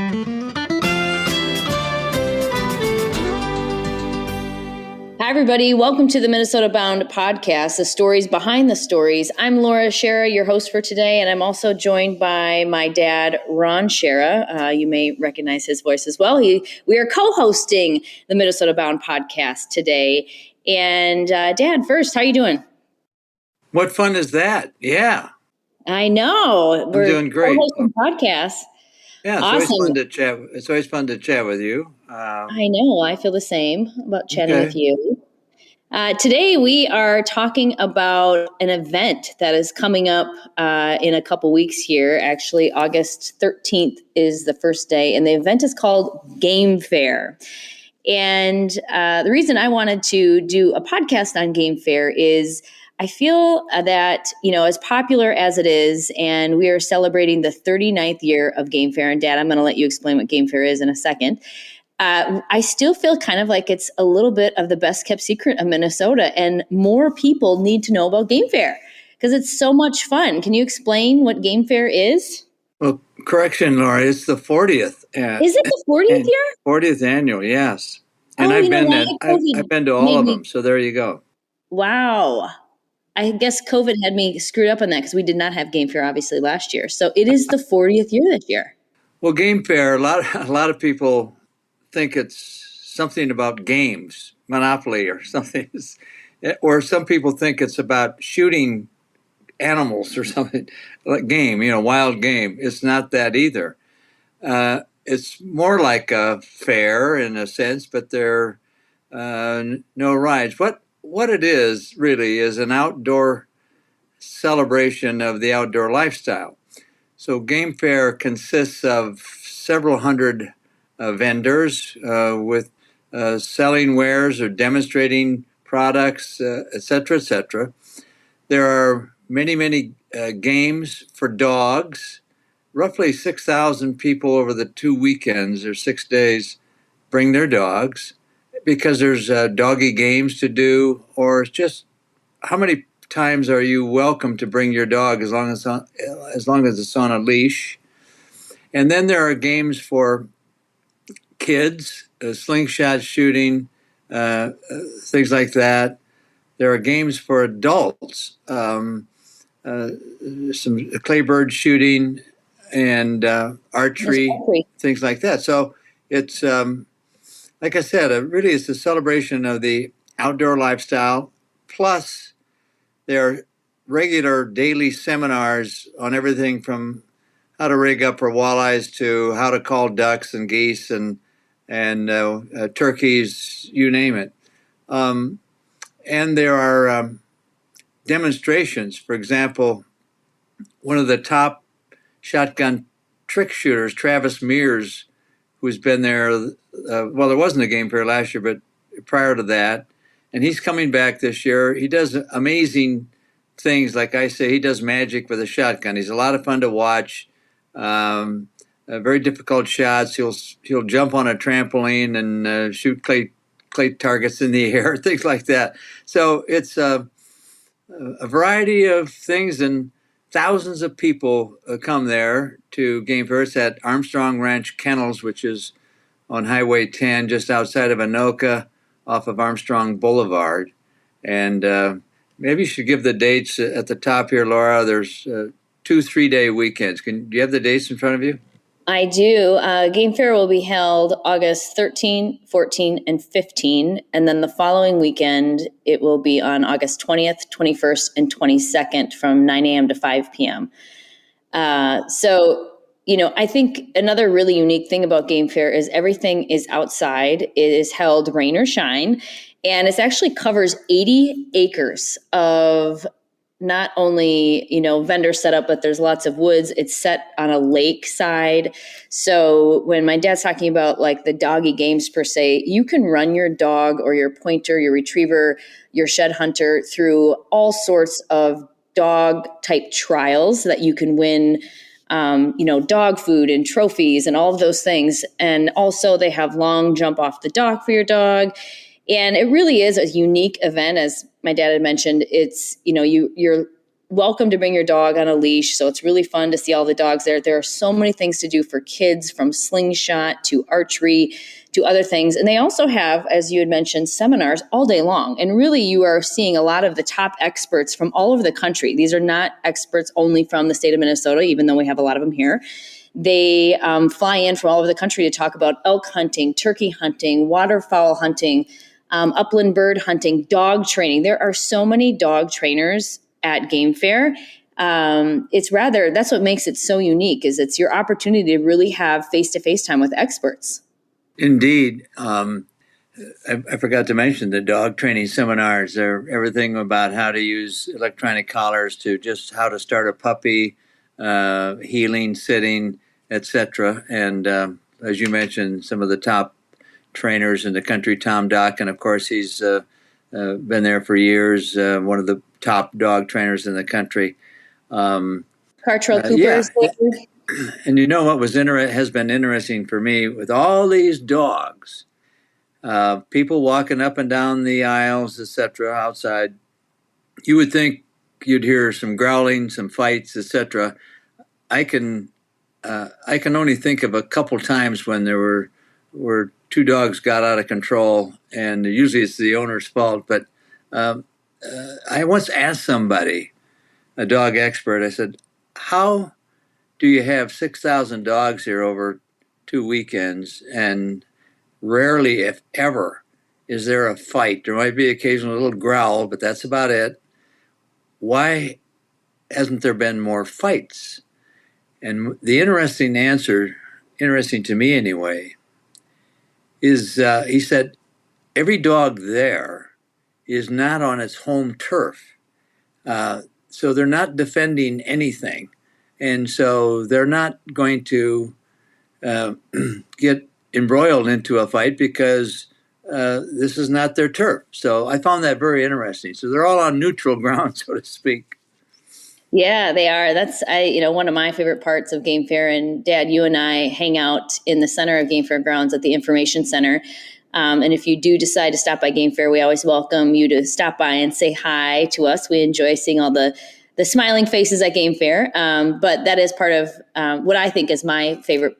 Hi, everybody. Welcome to the Minnesota Bound podcast, the stories behind the stories. I'm Laura Schara, your host for today, and I'm also joined by my dad, Ron Schara. You may recognize his voice as well. We are co-hosting the Minnesota Bound podcast today. And Dad, first, how are you doing? What fun is that? Yeah. I know. We're doing great. Co-hosting podcasts. Yeah, it's awesome. Always fun to chat. It's always fun to chat with you. I know. I feel the same about chatting with you. Today, we are talking about an event that is coming up in a couple weeks here. Actually, August 13th is the first day, and the event is called Game Fair. And the reason I wanted to do a podcast on Game Fair is I feel that, as popular as it is, and we are celebrating the 39th year of Game Fair, and Dad, I'm going to let you explain what Game Fair is in a second. I still feel kind of like it's a little bit of the best kept secret of Minnesota, and more people need to know about Game Fair because it's so much fun. Can you explain what Game Fair is? Well, correction, Laura, it's the 40th. Is it the 40th year? 40th annual, yes. And I've been to all of them, so there you go. Wow. I guess COVID had me screwed up on that because we did not have Game Fair, obviously, last year. So it is the 40th year this year. Well, Game Fair, a lot of people think it's something about games, Monopoly or something. Or some people think it's about shooting animals or something, like game, wild game. It's not that either. It's more like a fair in a sense, but there are no rides. What it is really is an outdoor celebration of the outdoor lifestyle. So Game Fair consists of several hundred vendors with selling wares or demonstrating products, et cetera, et cetera. There are many games for dogs. Roughly 6,000 people over the 2 weekends or 6 days bring their dogs because there's doggy games to do, or it's just how many times are you welcome to bring your dog as long as it's on a leash. And then there are games for kids, slingshot shooting, things like that. There are games for adults, some claybird shooting and archery, things like that. So it's, like I said, really it's a celebration of the outdoor lifestyle. Plus, there are regular daily seminars on everything from how to rig up for walleyes to how to call ducks and geese and turkeys, you name it. And there are demonstrations. For example, one of the top shotgun trick shooters, Travis Mears, who's been there, there wasn't a Game Fair last year, but prior to that, and he's coming back this year. He does amazing things. Like I say, he does magic with a shotgun. He's a lot of fun to watch. Very difficult shots. He'll jump on a trampoline and shoot clay targets in the air, things like that. So it's a variety of things, and thousands of people come there to Game Fair. It's at Armstrong Ranch Kennels, which is on Highway 10, just outside of Anoka, off of Armstrong Boulevard. And maybe you should give the dates at the top here, Laura. There's 2 3-day weekends. Do you have the dates in front of you? I do. Game Fair will be held August 13, 14, and 15. And then the following weekend, it will be on August 20th, 21st, and 22nd from 9 a.m. to 5 p.m. So, I think another really unique thing about Game Fair is everything is outside. It is held rain or shine. And it actually covers 80 acres of not only, vendor setup, but there's lots of woods. It's set on a lake side. So when my dad's talking about like the doggy games per se, you can run your dog or your pointer, your retriever, your shed hunter through all sorts of dog type trials that you can win, dog food and trophies and all of those things. And also they have long jump off the dock for your dog. And it really is a unique event, as my dad had mentioned. It's, you're welcome to bring your dog on a leash. So it's really fun to see all the dogs there. There are so many things to do for kids, from slingshot to archery to other things. And they also have, as you had mentioned, seminars all day long. And really, you are seeing a lot of the top experts from all over the country. These are not experts only from the state of Minnesota, even though we have a lot of them here. They fly in from all over the country to talk about elk hunting, turkey hunting, waterfowl hunting, upland bird hunting, dog training. There are so many dog trainers at Game Fair. That's what makes it so unique, is it's your opportunity to really have face-to-face time with experts. Indeed. I forgot to mention the dog training seminars. They're everything about how to use electronic collars to just how to start a puppy, heeling, sitting, etc. And as you mentioned, some of the top trainers in the country, Tom Dock, and of course he's been there for years, one of the top dog trainers in the country. Cartrell Cooper yeah. is there. And you know what has been interesting for me with all these dogs, people walking up and down the aisles, etc., outside. You would think you'd hear some growling, some fights, etc. I can only think of a couple times when there were two dogs got out of control, and usually it's the owner's fault. But I once asked somebody, a dog expert, I said, how do you have 6,000 dogs here over 2 weekends, and rarely, if ever, is there a fight? There might be occasionally a little growl, but that's about it. Why hasn't there been more fights? And the interesting answer, interesting to me anyway, is he said, every dog there is not on its home turf. So they're not defending anything. And so they're not going to get embroiled into a fight because this is not their turf. So I found that very interesting. So they're all on neutral ground, so to speak. Yeah, they are. That's one of my favorite parts of Game Fair. And Dad, you and I hang out in the center of Game Fair grounds at the Information Center. And if you do decide to stop by Game Fair, we always welcome you to stop by and say hi to us. We enjoy seeing all the smiling faces at Game Fair. But that is part of what I think is my favorite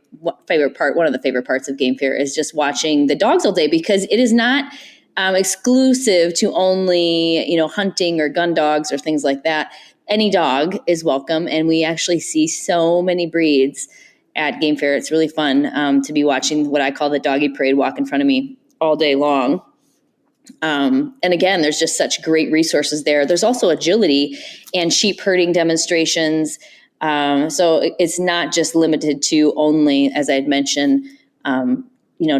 part. One of the favorite parts of Game Fair is just watching the dogs all day, because it is not exclusive to only hunting or gun dogs or things like that. Any dog is welcome, and we actually see so many breeds at Game Fair. It's really fun to be watching what I call the doggy parade walk in front of me all day long. And again, there's just such great resources there. There's also agility and sheep herding demonstrations. So it's not just limited to only, as I had mentioned,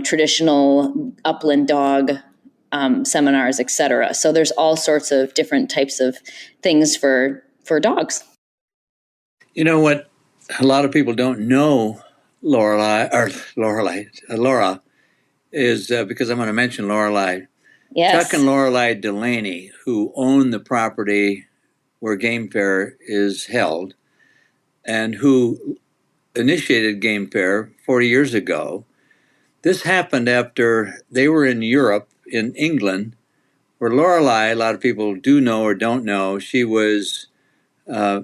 traditional upland dog seminars, et cetera. So there's all sorts of different types of things for dogs. You know what a lot of people don't know, Laura, is because I'm going to mention Lorelei. Yes. Chuck and Lorelei Delaney, who own the property where Game Fair is held and who initiated Game Fair 40 years ago. This happened after they were in Europe, in England, where Lorelei, a lot of people do know or don't know, she was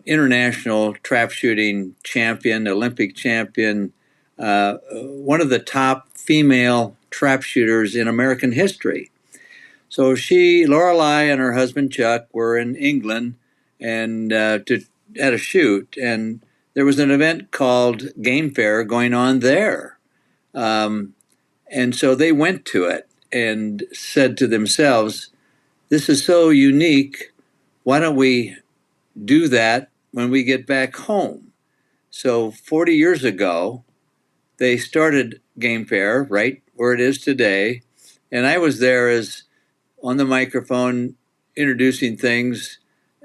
international trap shooting champion, Olympic champion, one of the top female trap shooters in American history. So Lorelei and her husband Chuck were in England and at a shoot, and there was an event called Game Fair going on there. And so they went to it and said to themselves, this is so unique, why don't we do that when we get back home? So 40 years ago, they started Game Fair right where it is today. And I was there as on the microphone introducing things.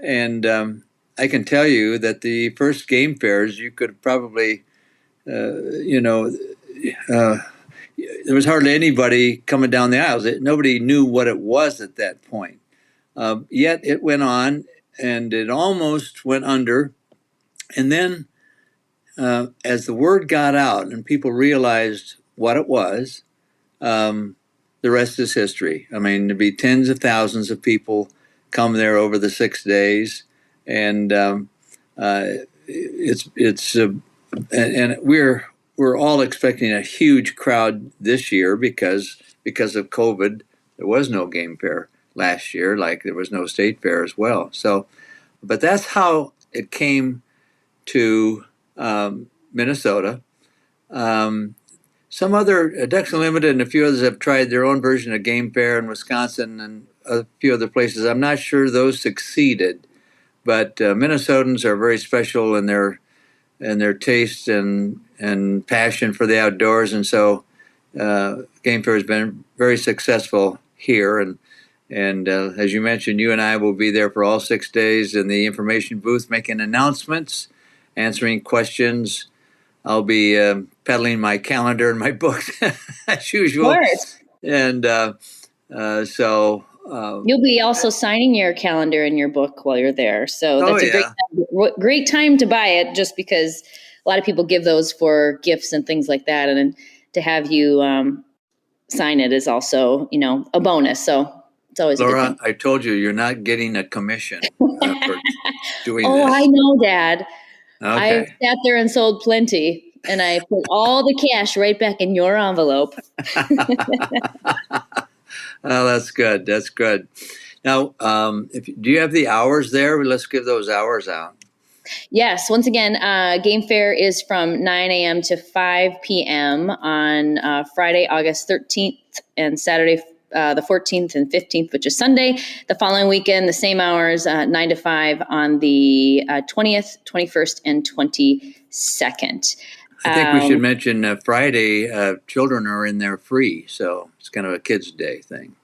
And I can tell you that the first Game Fairs, you could probably, there was hardly anybody coming down the aisles. Nobody knew what it was at that point. Yet it went on, and it almost went under. And then as the word got out and people realized what it was, the rest is history. I mean, there'd be tens of thousands of people come there over the 6 days. and and we're all expecting a huge crowd this year because of COVID. There was no game fair last year, like there was no state fair as well. So, but that's how it came to Minnesota. Some other Ducks Unlimited and a few others have tried their own version of game fair in Wisconsin and a few other places. I'm not sure those succeeded, but Minnesotans are very special in their taste and passion for the outdoors, and so game fair has been very successful here. And as you mentioned, you and I will be there for all 6 days in the information booth, making announcements, answering questions. I'll be peddling my calendar and my books as usual. And so you'll be also signing your calendar and your book while you're there. So that's a great time to buy it, just because a lot of people give those for gifts and things like that. And to have you sign it is also, a bonus. So it's always Laura, a good thing. I told you, you're not getting a commission for doing this. Oh, I know, Dad. Okay. I sat there and sold plenty, and I put all the cash right back in your envelope. Oh, that's good. That's good. Now, do you have the hours there? Let's give those hours out. Yes. Once again, Game Fair is from 9 a.m. to 5 p.m. on Friday, August 13th, and Saturday, the 14th and 15th, which is Sunday. The following weekend, the same hours, 9 to 5 on the 20th, 21st, and 22nd. I think we should mention Friday, children are in there free, so it's kind of a kids' day thing.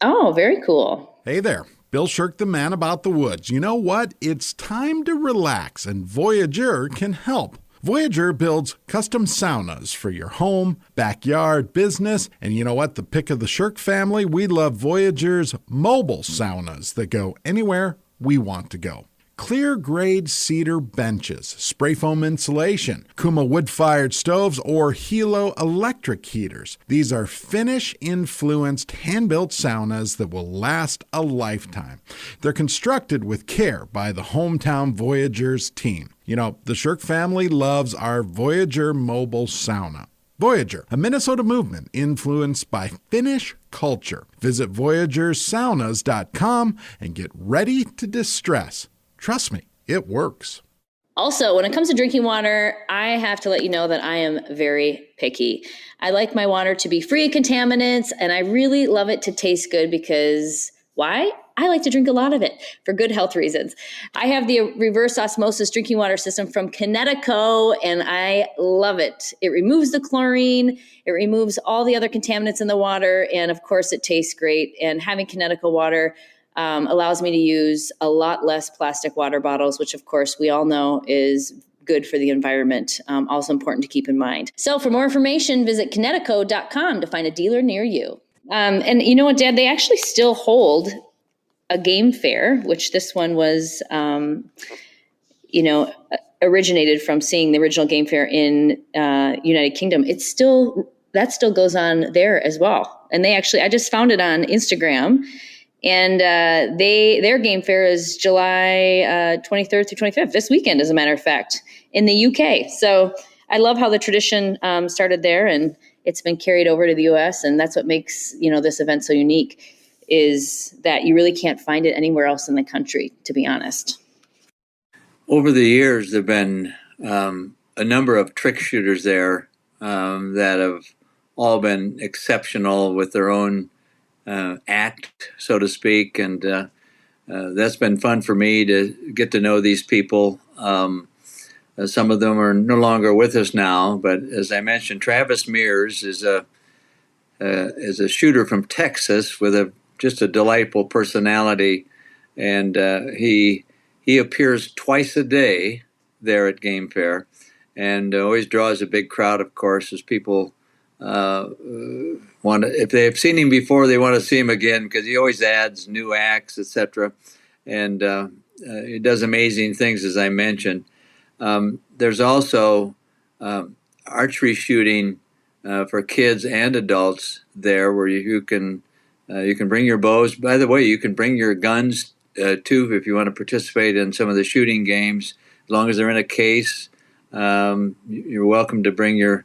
Oh, very cool. Hey there, Bill Shirk, the man about the woods. You know what? It's time to relax, and Voyager can help. Voyager builds custom saunas for your home, backyard, business, and you know what? The pick of the Shirk family, we love Voyager's mobile saunas that go anywhere we want to go. Clear grade cedar benches, spray foam insulation, Kuma wood-fired stoves, or Hilo electric heaters. These are Finnish-influenced hand-built saunas that will last a lifetime. They're constructed with care by the hometown Voyagers team. You know, the Shirk family loves our Voyager mobile sauna. Voyager, a Minnesota movement influenced by Finnish culture. Visit VoyagerSaunas.com and get ready to distress. Trust me, it works. Also, when it comes to drinking water, I have to let you know that I am very picky. I like my water to be free of contaminants, and I really love it to taste good because, why? I like to drink a lot of it for good health reasons. I have the reverse osmosis drinking water system from Connecticut, and I love it. It removes the chlorine, it removes all the other contaminants in the water, and of course it tastes great. And having Connecticut water allows me to use a lot less plastic water bottles, which of course we all know is good for the environment. Also important to keep in mind. So for more information, visit Connecticut.com to find a dealer near you. And you know what, Dad, they actually still hold a game fair, which this one was, originated from seeing the original game fair in United Kingdom. That still goes on there as well. And I just found it on Instagram. And their game fair is July 23rd through 25th, this weekend, as a matter of fact, in the UK. So I love how the tradition started there, and it's been carried over to the US. And that's what makes this event so unique, is that you really can't find it anywhere else in the country, to be honest. Over the years, there have been a number of trick shooters there that have all been exceptional with their own act, so to speak, and that's been fun for me to get to know these people. Some of them are no longer with us now, but as I mentioned, Travis Mears is a shooter from Texas with just a delightful personality, and he appears twice a day there at Game Fair, and always draws a big crowd, of course, as people if they've seen him before, they want to see him again because he always adds new acts, etc. And he does amazing things, as I mentioned. There's also archery shooting for kids and adults there, where you can bring your bows. By the way, you can bring your guns too, if you want to participate in some of the shooting games, as long as they're in a case. You're welcome to bring your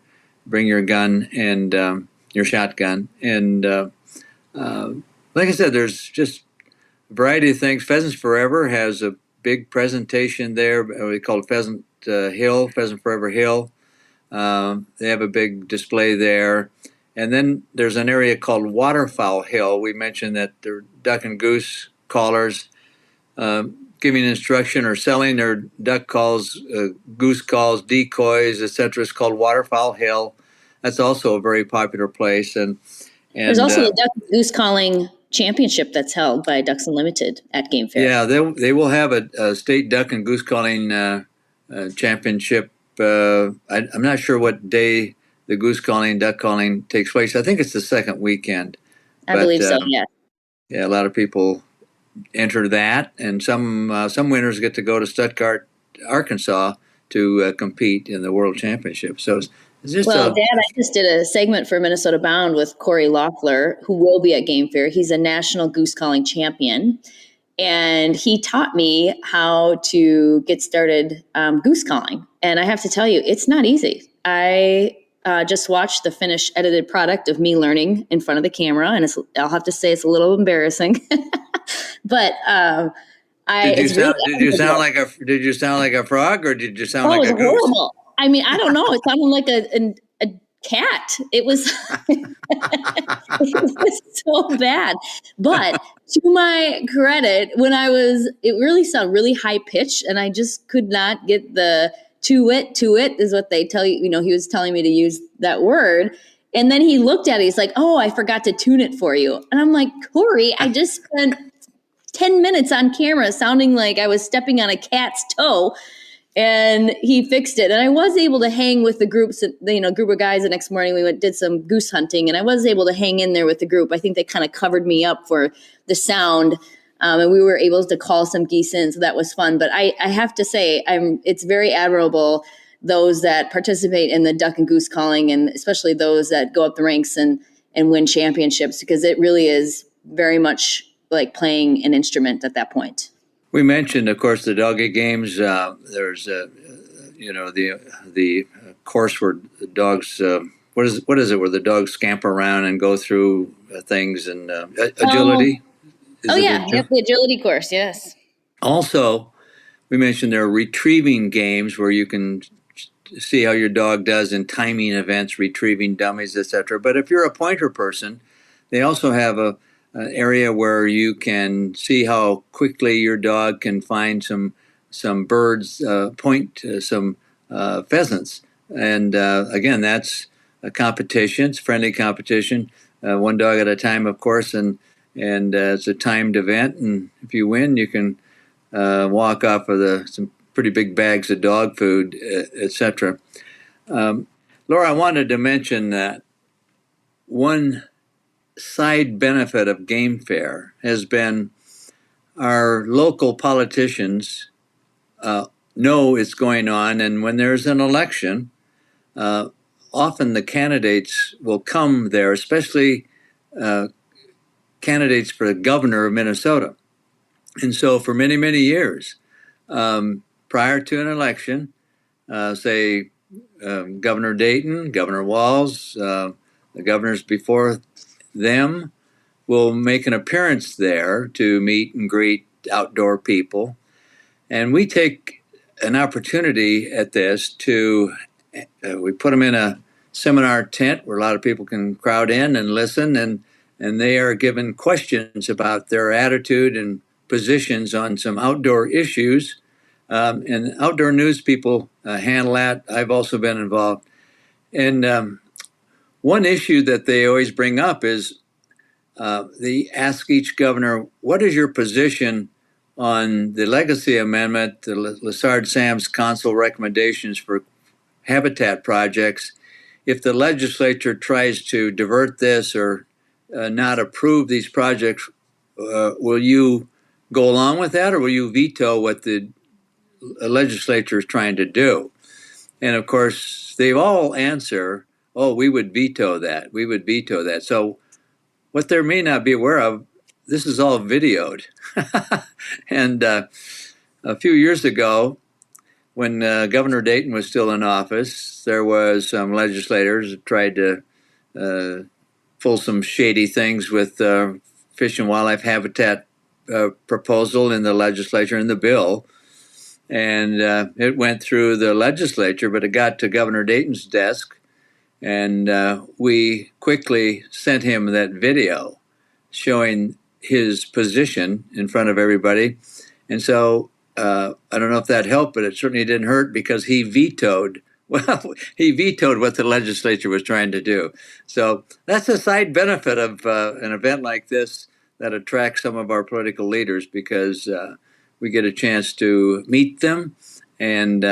gun and your shotgun. And like I said, there's just a variety of things. Pheasants Forever has a big presentation there. We call it Pheasant Forever Hill. They have a big display there. And then there's an area called Waterfowl Hill. We mentioned that there are duck and goose callers giving instruction or selling their duck calls, goose calls, decoys, etc. It's called Waterfowl Hill. That's also a very popular place. And there's also the duck and goose calling championship that's held by Ducks Unlimited at Game Fair. Yeah, they will have a state duck and goose calling championship. I'm not sure what day the goose calling, duck calling takes place. I think it's the second weekend. I believe so, yeah. Yeah, a lot of people enter that, and some winners get to go to Stuttgart, Arkansas to compete in the World Championship. So it's just Dad, I just did a segment for Minnesota Bound with Corey Loeffler, who will be at Game Fair. He's a national goose calling champion, and he taught me how to get started goose calling. And I have to tell you, it's not easy. I just watched the finished edited product of me learning in front of the camera, and I'll have to say it's a little embarrassing. But did you sound like a frog, or did you sound like a goose? Horrible. I mean, I don't know. It sounded like a cat. It was, it was so bad. But to my credit, it really sounded really high pitched, and I just could not get the to it is what they tell you. You know, he was telling me to use that word. And then he looked at it. He's like, "Oh, I forgot to tune it for you." And I'm like, "Corey, I just spent 10 minutes on camera sounding like I was stepping on a cat's toe." And he fixed it. And I was able to hang with the group of guys the next morning. We did some goose hunting, and I was able to hang in there with the group. I think they kind of covered me up for the sound. And we were able to call some geese in. So that was fun. But I have to say, it's very admirable, those that participate in the duck and goose calling, and especially those that go up the ranks and win championships, because it really is very much like playing an instrument at that point. We mentioned, of course, the doggy games. There's, the course where the dogs. What is it? Where the dogs scamper around and go through things and agility. The agility course. Yes. Also, we mentioned there are retrieving games where you can see how your dog does in timing events, retrieving dummies, etc. But if you're a pointer person, they also have an area where you can see how quickly your dog can find some birds, point some pheasants. And again, that's a competition. It's a friendly competition, one dog at a time, of course, and it's a timed event. And if you win, you can walk off with some pretty big bags of dog food, etc. Laura, I wanted to mention that one side benefit of Game Fair has been our local politicians know it's going on, and when there's an election, often the candidates will come there, especially candidates for the governor of Minnesota. And so for many, many years, prior to an election, say Governor Dayton, Governor Walz, the governors before them will make an appearance there to meet and greet outdoor people. And we take an opportunity at this to, we put them in a seminar tent where a lot of people can crowd in and listen, and they are given questions about their attitude and positions on some outdoor issues. And outdoor news people handle that. I've also been involved. And one issue that they always bring up is they ask each governor, what is your position on the Legacy Amendment, the Lessard-Sams Council recommendations for habitat projects? If the legislature tries to divert this or not approve these projects, will you go along with that, or will you veto what the legislature is trying to do? And of course, they all answer, oh, we would veto that. We would veto that. So what they may not be aware of, this is all videoed. And a few years ago, when Governor Dayton was still in office, there was some legislators that tried to pull some shady things with fish and wildlife habitat proposal in the legislature, in the bill. And it went through the legislature, but it got to Governor Dayton's desk. And we quickly sent him that video showing his position in front of everybody. And so I don't know if that helped, but it certainly didn't hurt because he vetoed what the legislature was trying to do. So that's a side benefit of an event like this that attracts some of our political leaders, because we get a chance to meet them and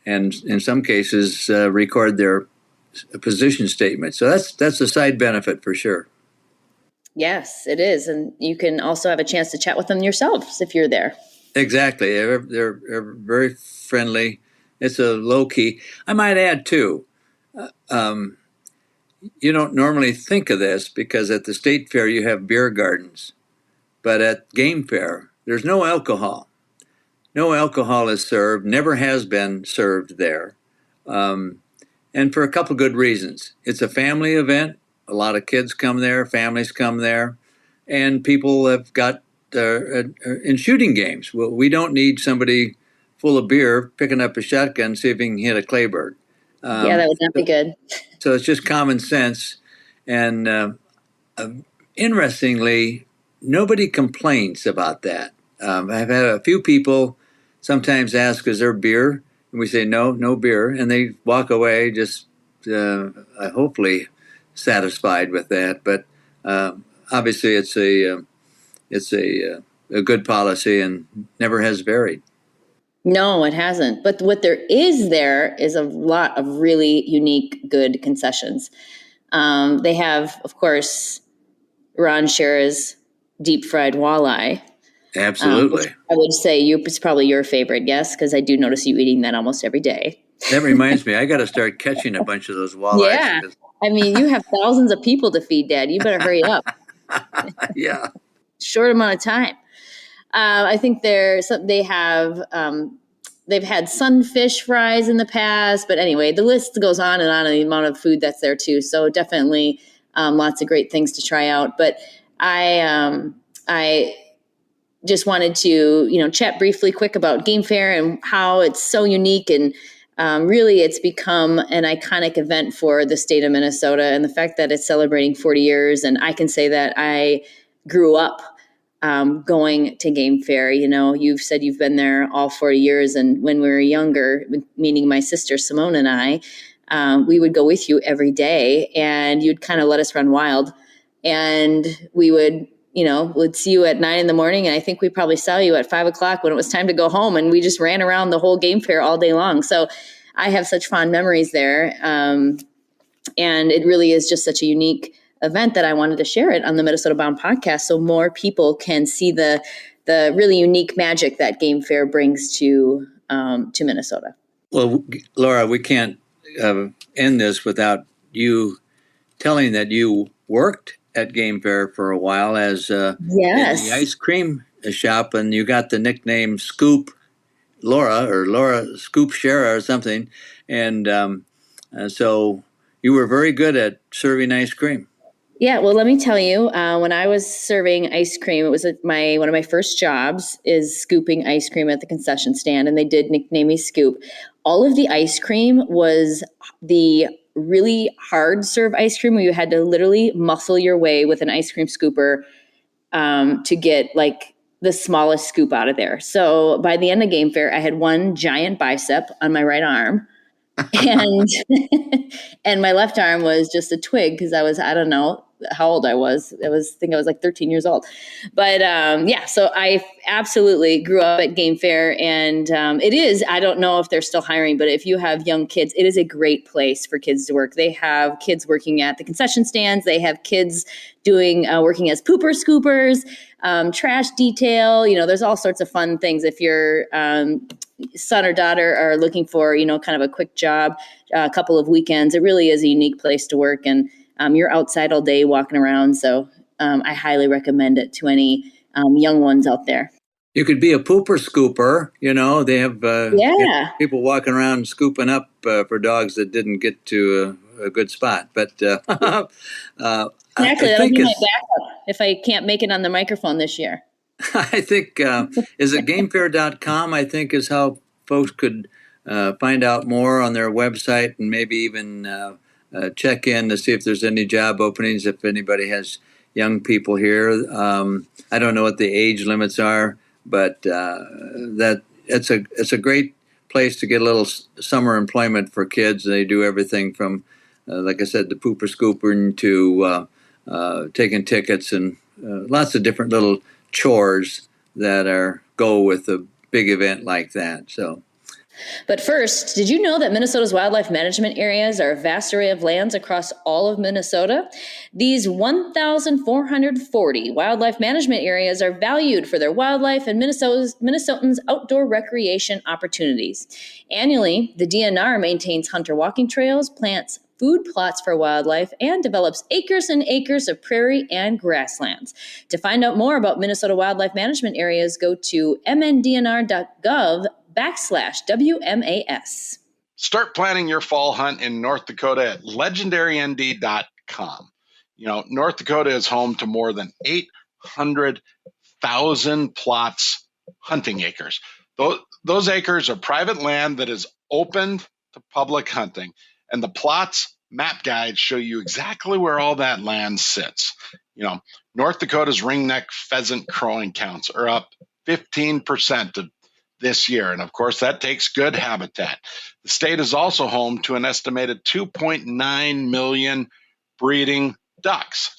in some cases record their position statement. So that's a side benefit for sure. Yes, it is. And you can also have a chance to chat with them yourselves if you're there. Exactly. They're very friendly. It's a low key. I might add too, you don't normally think of this because at the state fair you have beer gardens, but at game fair there's no alcohol. No alcohol is served, never has been served there. And for a couple of good reasons. It's a family event. A lot of kids come there, families come there, and people have got in shooting games. Well, we don't need somebody full of beer picking up a shotgun, see if he can hit a claybird. Yeah, that would not be good. So it's just common sense. And interestingly, nobody complains about that. I've had a few people sometimes ask, is there beer? And we say, no beer. And they walk away just hopefully satisfied with that. But obviously it's a good policy and never has varied. No, it hasn't. But what there is a lot of really unique, good concessions. They have, of course, Ron Schara's deep fried walleye. Absolutely. I would say it's probably your favorite, yes, because I do notice you eating that almost every day. That reminds me, I got to start catching a bunch of those walleyes. Yeah. I mean, you have thousands of people to feed, Dad. You better hurry up. Yeah. Short amount of time. I think they've had sunfish fries in the past, but anyway, the list goes on and on, and the amount of food that's there too. So definitely lots of great things to try out. But I just wanted to, chat briefly quick about Game Fair and how it's so unique, and really it's become an iconic event for the state of Minnesota, and the fact that it's celebrating 40 years. And I can say that I grew up going to Game Fair. You've said you've been there all 40 years. And when we were younger, meaning my sister Simone and I, we would go with you every day, and you'd kind of let us run wild. And we would see you at 9 a.m. And I think we probably saw you at 5 o'clock when it was time to go home. And we just ran around the whole Game Fair all day long. So I have such fond memories there. And it really is just such a unique event that I wanted to share it on the Minnesota Bound podcast so more people can see the really unique magic that Game Fair brings to Minnesota. Well, Laura, we can't end this without you telling that you worked at Game Fair for a while as yes. in the ice cream shop, and you got the nickname Scoop Laura, or Laura Scoop Schara or something. And so you were very good at serving ice cream. Yeah, well, let me tell you, when I was serving ice cream, it was one of my first jobs is scooping ice cream at the concession stand, and they did nickname me Scoop. All of the ice cream was the really hard serve ice cream where you had to literally muscle your way with an ice cream scooper to get like the smallest scoop out of there. So by the end of Game Fair, I had one giant bicep on my right arm. and and my left arm was just a twig because I don't know how old I think I was like 13 years old. But so I absolutely grew up at Game Fair, and it is, I don't know if they're still hiring, but if you have young kids, it is a great place for kids to work. They have kids working at the concession stands. They have kids working as pooper scoopers, trash detail. There's all sorts of fun things. If your son or daughter are looking for, kind of a quick job, a couple of weekends, it really is a unique place to work. And you're outside all day walking around. So I highly recommend it to any young ones out there. You could be a pooper scooper. They have Yeah. people walking around scooping up for dogs that didn't get to a good spot. But Actually, I that'll think be my it's. backup if I can't make it on the microphone this year. I think is it gamefair.com, I think, is how folks could find out more on their website, and maybe even check in to see if there's any job openings, if anybody has young people here. I don't know what the age limits are, but it's a great place to get a little summer employment for kids. They do everything from, like I said, the pooper scooping to taking tickets and lots of different little chores that go with a big event like that. So. But first, did you know that Minnesota's wildlife management areas are a vast array of lands across all of Minnesota? These 1,440 wildlife management areas are valued for their wildlife and Minnesotans' outdoor recreation opportunities. Annually, the DNR maintains hunter walking trails, plants food plots for wildlife, and develops acres and acres of prairie and grasslands. To find out more about Minnesota wildlife management areas, go to mndnr.gov/WMAS. Start planning your fall hunt in North Dakota at legendarynd.com. North Dakota is home to more than 800,000 plots, hunting acres. Those acres are private land that is open to public hunting, and the plots map guides show you exactly where all that land sits. North Dakota's ringneck pheasant crowing counts are up 15% this year, and of course that takes good habitat. The state is also home to an estimated 2.9 million breeding ducks.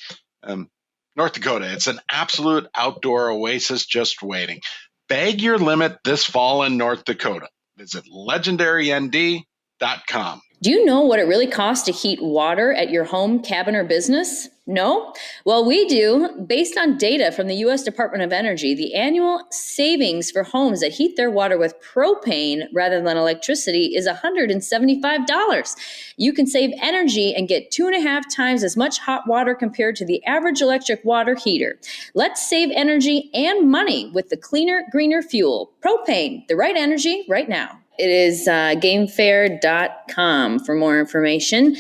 North Dakota, it's an absolute outdoor oasis just waiting. Bag your limit this fall in North Dakota. Visit legendarynd.com. Do you know what it really costs to heat water at your home, cabin, or business? No? Well, we do. Based on data from the U.S. Department of Energy, the annual savings for homes that heat their water with propane rather than electricity is $175. You can save energy and get 2.5 times as much hot water compared to the average electric water heater. Let's save energy and money with the cleaner, greener fuel. Propane, the right energy right now. It is gamefair.com for more information.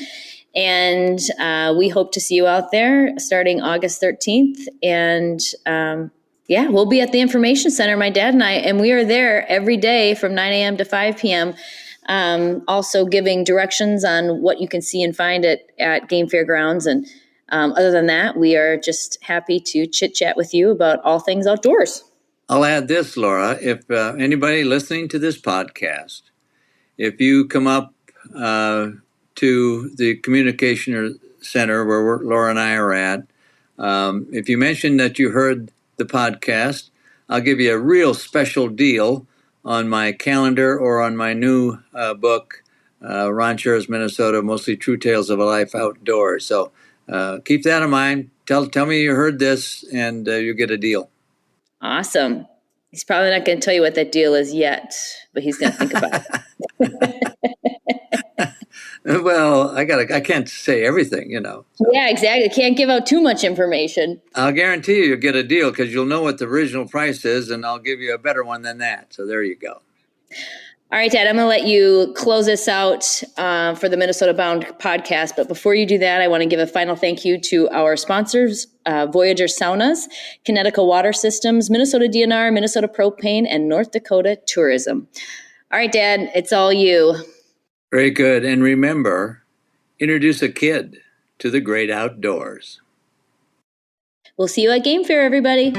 And we hope to see you out there starting August 13th. And we'll be at the Information Center, my dad and I, and we are there every day from 9 a.m. to 5 p.m. Also giving directions on what you can see and find at Game Fair grounds. And other than that, we are just happy to chit chat with you about all things outdoors. I'll add this, Laura. If anybody listening to this podcast, if you come up to the communication center where Laura and I are at, if you mention that you heard the podcast, I'll give you a real special deal on my calendar or on my new book, Ron Schara's Minnesota, Mostly True Tales of a Life Outdoors. So keep that in mind. Tell me you heard this, and you get a deal. Awesome. He's probably not going to tell you what that deal is yet, but he's going to think about it. Well, I can't say everything, So. Yeah, exactly. Can't give out too much information. I'll guarantee you'll get a deal because you'll know what the original price is, and I'll give you a better one than that. So there you go. All right, Dad, I'm going to let you close us out for the Minnesota Bound podcast. But before you do that, I want to give a final thank you to our sponsors, Voyager Saunas, Kinetica Water Systems, Minnesota DNR, Minnesota Propane, and North Dakota Tourism. All right, Dad, it's all you. Very good. And remember, introduce a kid to the great outdoors. We'll see you at Game Fair, everybody.